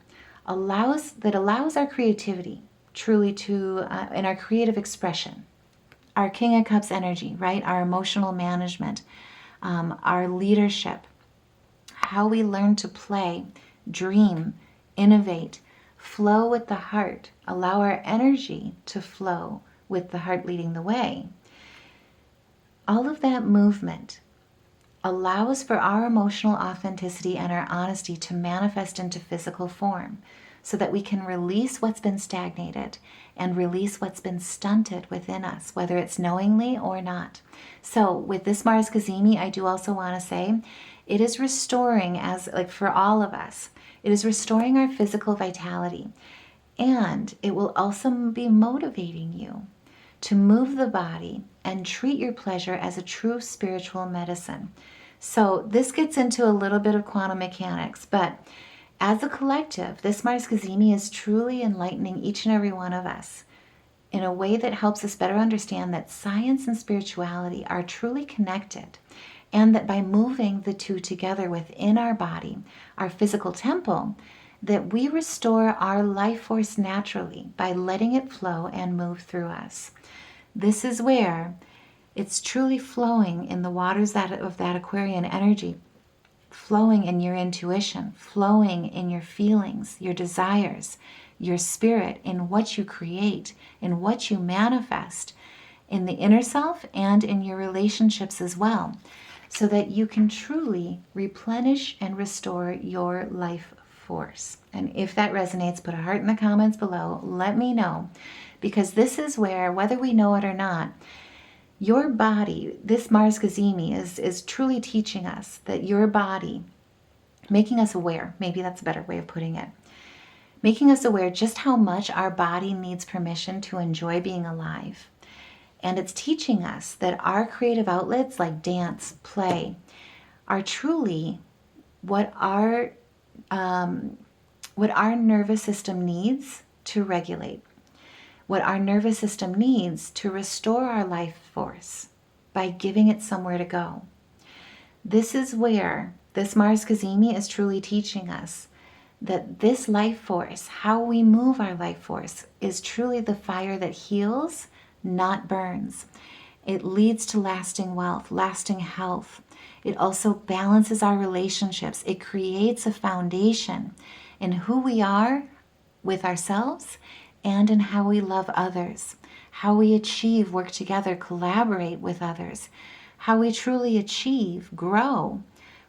allows our creativity truly to, in our creative expression, our King of Cups energy, right? Our emotional management, our leadership, how we learn to play, dream, innovate, flow with the heart, allow our energy to flow with the heart leading the way. All of that movement allows for our emotional authenticity and our honesty to manifest into physical form, so that we can release what's been stagnated and release what's been stunted within us, whether it's knowingly or not. So with this Mars Cazimi, I do also want to say it is restoring, as for all of us, it is restoring our physical vitality, and it will also be motivating you to move the body and treat your pleasure as a true spiritual medicine. So this gets into a little bit of quantum mechanics, but as a collective, this Mars Cazimi is truly enlightening each and every one of us in a way that helps us better understand that science and spirituality are truly connected, and that by moving the two together within our body, our physical temple, that we restore our life force naturally by letting it flow and move through us. This is where it's truly flowing in the waters of that Aquarian energy, flowing in your intuition, flowing in your feelings, your desires, your spirit, in what you create, in what you manifest, in the inner self and in your relationships as well, so that you can truly replenish and restore your life force. And if that resonates, put a heart in the comments below. Let me know, because this is where, whether we know it or not, your body, this Mars Cazimi is truly teaching us that your body, making us aware, maybe that's a better way of putting it, making us aware just how much our body needs permission to enjoy being alive. And it's teaching us that our creative outlets like dance, play, are truly what our nervous system needs to regulate, what our nervous system needs to restore our life force, by giving it somewhere to go. This is where this Mars Cazimi is truly teaching us that this life force, how we move our life force, is truly the fire that heals, not burns. It leads to lasting wealth, lasting health. It also balances our relationships. It creates a foundation in who we are with ourselves and in how we love others, how we achieve, work together, collaborate with others, how we truly achieve, grow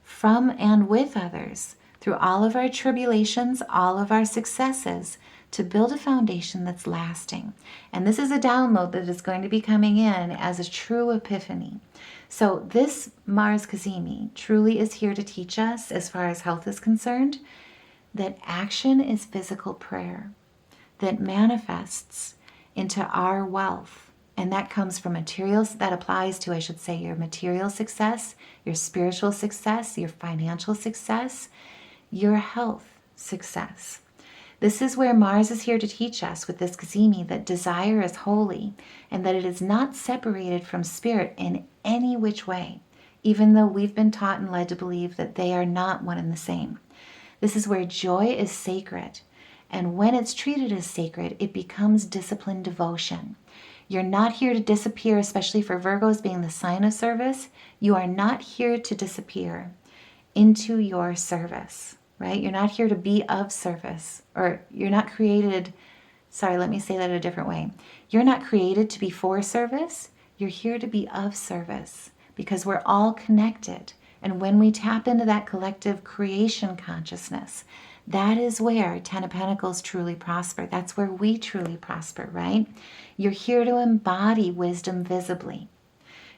from and with others through all of our tribulations, all of our successes, to build a foundation that's lasting. And this is a download that is going to be coming in as a true epiphany. So this Mars Cazimi truly is here to teach us, as far as health is concerned, that action is physical prayer that manifests into our wealth. And that comes from materials, that applies to, I should say, your material success, your spiritual success, your financial success, your health success. This is where Mars is here to teach us with this Cazimi that desire is holy and that it is not separated from spirit in any which way, even though we've been taught and led to believe that they are not one and the same. This is where joy is sacred, and when it's treated as sacred, it becomes disciplined devotion. You're not here to disappear, especially for Virgos being the sign of service. You are not here to disappear into your service, right? You're not here to be of service, or you're not created, sorry, let me say that a different way. You're not created to be for service. You're here to be of service, because we're all connected. And when we tap into that collective creation consciousness, that is where Ten of Pentacles truly prosper. That's where we truly prosper, right? You're here to embody wisdom visibly.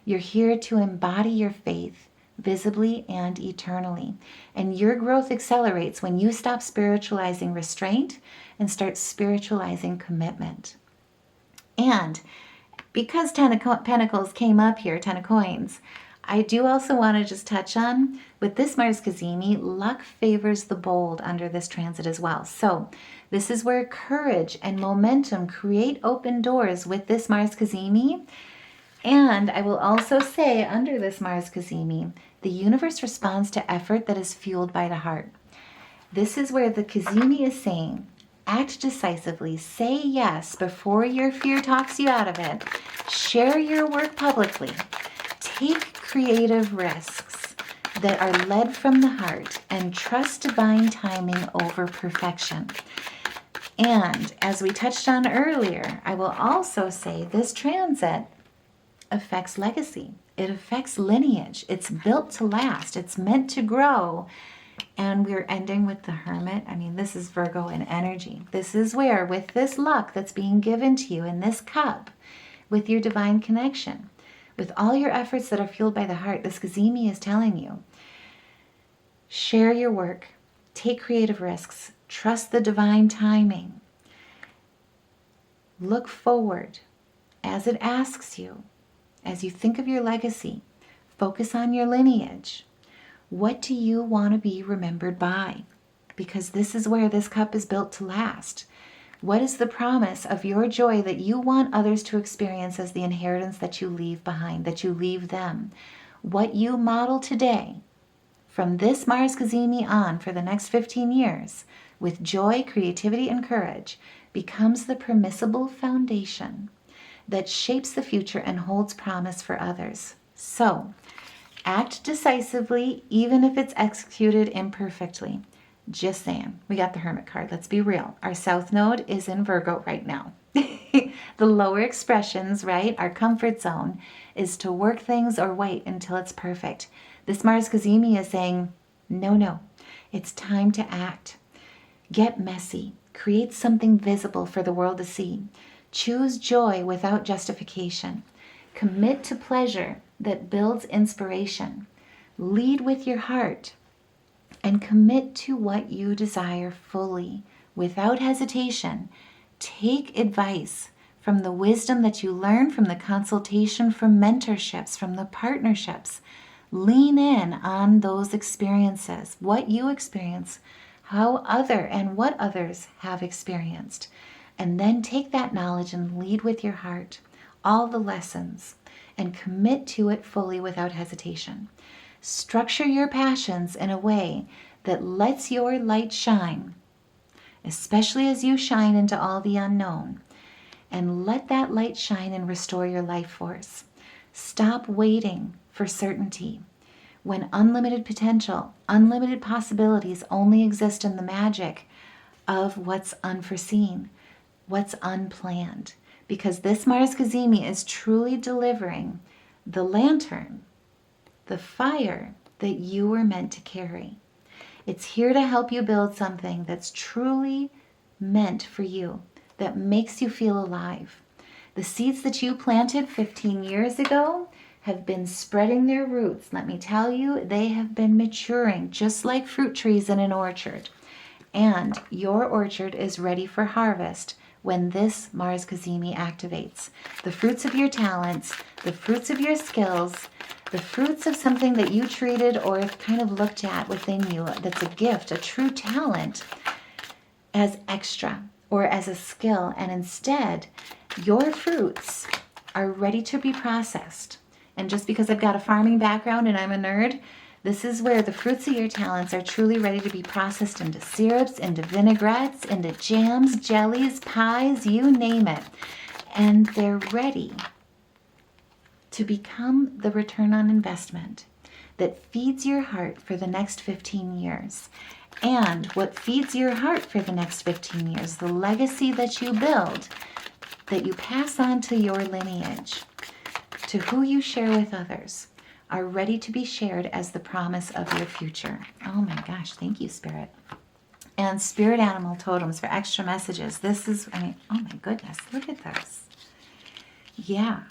You're here to embody your faith visibly and eternally. And your growth accelerates when you stop spiritualizing restraint and start spiritualizing commitment. And because Ten of Pentacles came up here, Ten of Coins, I do also want to just touch on, with this Mars Cazimi, luck favors the bold under this transit as well. So this is where courage and momentum create open doors with this Mars Cazimi. And I will also say, under this Mars Cazimi, the universe responds to effort that is fueled by the heart. This is where the Cazimi is saying, act decisively, say yes before your fear talks you out of it, share your work publicly, take creative risks that are led from the heart, and trust divine timing over perfection. And as we touched on earlier, I will also say this transit affects legacy. It affects lineage. It's built to last. It's meant to grow. And we're ending with the Hermit. I mean, this is Virgo in energy. This is where, with this luck that's being given to you in this cup, with your divine connection, with all your efforts that are fueled by the heart, this Cazimi is telling you, share your work, take creative risks, trust the divine timing, look forward as it asks you, as you think of your legacy, focus on your lineage. What do you want to be remembered by? Because this is where this cup is built to last. What is the promise of your joy that you want others to experience as the inheritance that you leave behind, that you leave them? What you model today, from this Mars Cazimi on for the next 15 years, with joy, creativity, and courage, becomes the permissible foundation that shapes the future and holds promise for others. So, act decisively, even if it's executed imperfectly. Just saying. We got the Hermit card. Let's be real. Our South Node is in Virgo right now. The lower expressions, right, our comfort zone, is to work things or wait until it's perfect. This Mars Cazimi is saying, no, it's time to act. Get messy. Create something visible for the world to see. Choose joy without justification. Commit to pleasure that builds inspiration. Lead with your heart. And commit to what you desire fully, without hesitation. Take advice from the wisdom that you learn from the consultation, from mentorships, from the partnerships. Lean in on those experiences, what you experience, how what others have experienced. And then take that knowledge and lead with your heart. all the lessons and commit to it fully without hesitation. Structure your passions in a way that lets your light shine, especially as you shine into all the unknown. And let that light shine and restore your life force. Stop waiting for certainty when unlimited potential, unlimited possibilities only exist in the magic of what's unforeseen, what's unplanned. Because this Mars Cazimi is truly delivering the lantern, the fire that you were meant to carry. It's here to help you build something that's truly meant for you, that makes you feel alive. The seeds that you planted 15 years ago have been spreading their roots. Let me tell you, they have been maturing just like fruit trees in an orchard. And your orchard is ready for harvest when this Mars Cazimi activates. The fruits of your talents, the fruits of your skills, the fruits of something that you treated or kind of looked at within you that's a gift, a true talent, as extra or as a skill. And instead, your fruits are ready to be processed. And just because I've got a farming background and I'm a nerd, this is where the fruits of your talents are truly ready to be processed into syrups, into vinaigrettes, into jams, jellies, pies, you name it. And they're ready to become the return on investment that feeds your heart for the next 15 years. And what feeds your heart for the next 15 years, the legacy that you build, that you pass on to your lineage, to who you share with others, are ready to be shared as the promise of your future. Oh my gosh, thank you, Spirit. And spirit animal totems for extra messages. This is, oh my goodness, look at this. Yeah.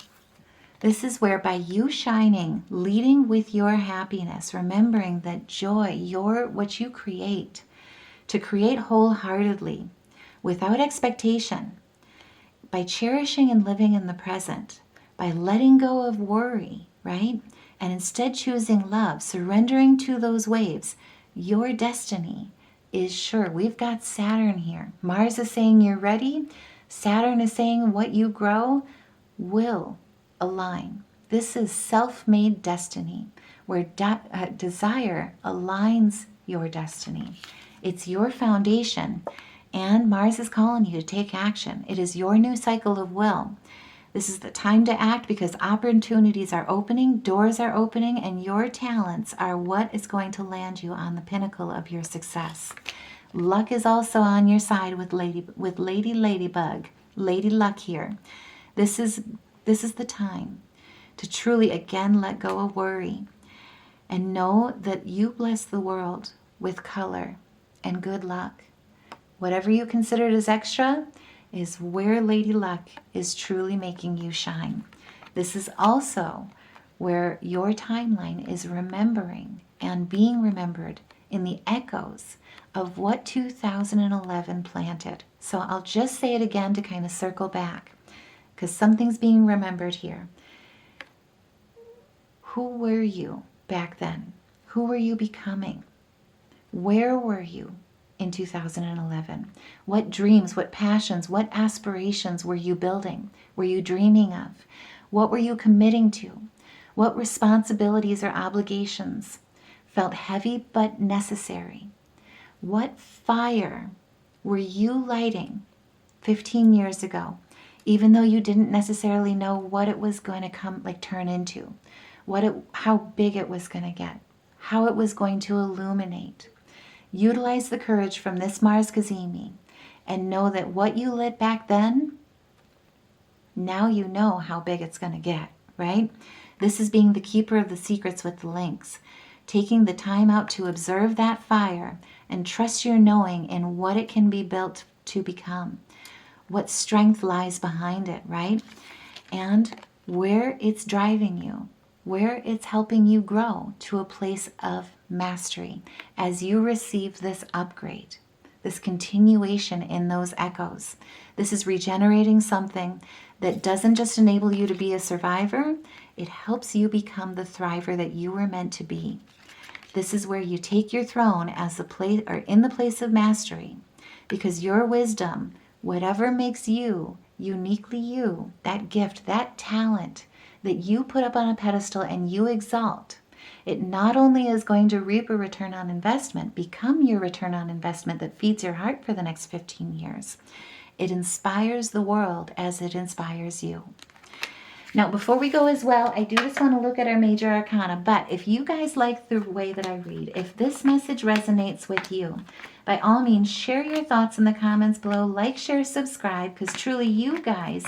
This is where by you shining, leading with your happiness, remembering that joy, what you create, to create wholeheartedly, without expectation, by cherishing and living in the present, by letting go of worry, right? And instead choosing love, surrendering to those waves, your destiny is sure. We've got Saturn here. Mars is saying you're ready. Saturn is saying what you grow will align. This is self-made destiny, where desire aligns your destiny. It's your foundation, and Mars is calling you to take action. It is your new cycle of will. This is the time to act because opportunities are opening, doors are opening, and your talents are what is going to land you on the pinnacle of your success. Luck is also on your side with Lady Ladybug, Lady Luck here. This is the time to truly again let go of worry and know that you bless the world with color and good luck. Whatever you considered as extra is where Lady Luck is truly making you shine. This is also where your timeline is remembering and being remembered in the echoes of what 2011 planted. So I'll just say it again to kind of circle back, because something's being remembered here. Who were you back then? Who were you becoming? Where were you in 2011? What dreams, what passions, what aspirations were you building? Were you dreaming of? What were you committing to? What responsibilities or obligations felt heavy but necessary? What fire were you lighting 15 years ago, even though you didn't necessarily know what it was going to turn into, how big it was going to get, how it was going to illuminate? Utilize the courage from this Mars Cazimi and know that what you lit back then, now you know how big it's going to get, right? This is being the keeper of the secrets with the links, taking the time out to observe that fire and trust your knowing in what it can be built to become, what strength lies behind it, right? And where it's driving you, where it's helping you grow to a place of mastery as you receive this upgrade, this continuation in those echoes. This is regenerating something that doesn't just enable you to be a survivor, it helps you become the thriver that you were meant to be. This is where you take your throne as the place, or in the place of mastery, because your wisdom, whatever makes you uniquely you, that gift, that talent that you put up on a pedestal and you exalt, it not only is going to reap a return on investment, become your return on investment that feeds your heart for the next 15 years, it inspires the world as it inspires you. Now, before we go as well, I do just want to look at our major arcana, but if you guys like the way that I read, if this message resonates with you, by all means, share your thoughts in the comments below, like, share, subscribe, because truly you guys,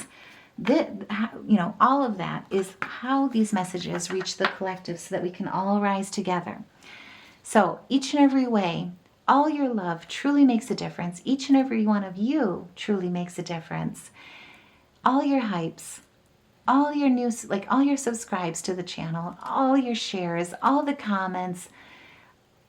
all of that is how these messages reach the collective so that we can all rise together. So each and every way, all your love truly makes a difference. Each and every one of you truly makes a difference. All your hypes, all your news, like all your subscribes to the channel, all your shares, all the comments.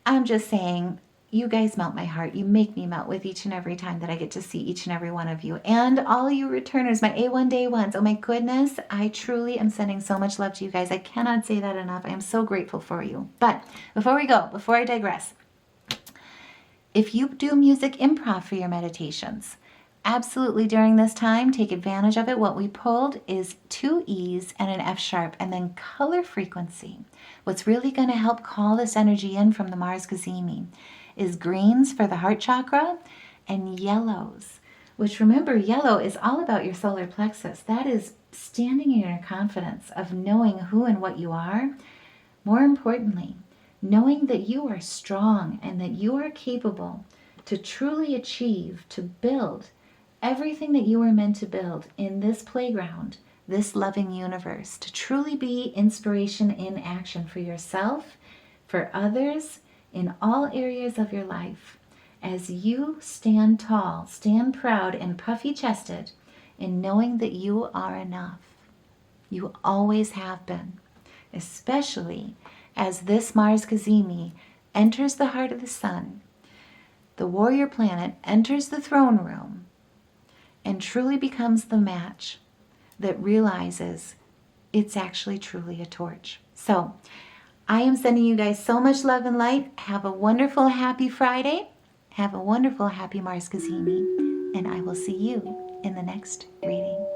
I'm just saying, you guys melt my heart. You make me melt with each and every time that I get to see each and every one of you. And all you returners, my A1 day ones. Oh my goodness, I truly am sending so much love to you guys. I cannot say that enough. I am so grateful for you. But before we go, before I digress, if you do music improv for your meditations, absolutely during this time, take advantage of it. What we pulled is 2 E's and an F sharp and then color frequency. What's really going to help call this energy in from the Mars Cazimi is greens for the heart chakra and yellows, which, remember, yellow is all about your solar plexus. That is standing in your confidence of knowing who and what you are. More importantly, knowing that you are strong and that you are capable to truly achieve, to build everything that you were meant to build in this playground, this loving universe, to truly be inspiration in action for yourself, for others, in all areas of your life. As you stand tall, stand proud and puffy-chested in knowing that you are enough. You always have been, especially as this Mars Cazimi enters the heart of the sun. The warrior planet enters the throne room and truly becomes the match that realizes it's actually truly a torch. So I am sending you guys so much love and light. Have a wonderful, happy Friday. Have a wonderful, happy Mars Cazimi. And I will see you in the next reading.